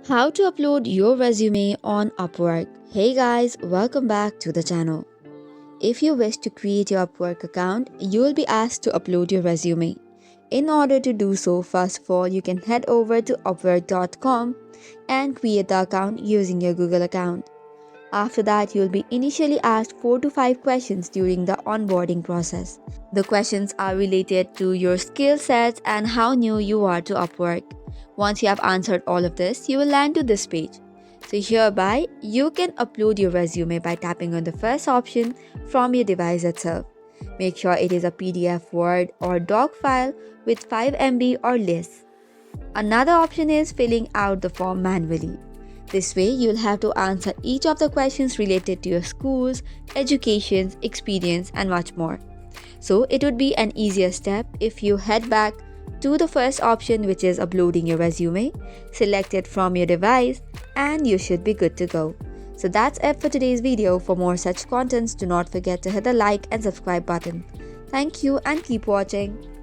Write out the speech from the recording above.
How to upload your resume on Upwork. Hey guys, welcome back to the channel. If you wish to create your Upwork account, you will be asked to upload your resume. In order to do so, first of all, you can head over to upwork.com and create the account using your Google account. After that, you'll be initially asked 4 to 5 questions during the onboarding process. The questions are related to your skill sets and how new you are to Upwork. Once you have answered all of this, you will land to this page. So hereby, you can upload your resume by tapping on the first option from your device itself. Make sure it is a PDF, Word or doc file with 5 MB or less. Another option is filling out the form manually. This way, you'll have to answer each of the questions related to your schools, educations, experience, and much more. So, it would be an easier step if you head back to the first option, which is uploading your resume, select it from your device, and you should be good to go. So, that's it for today's video. For more such contents, do not forget to hit the like and subscribe button. Thank you and keep watching.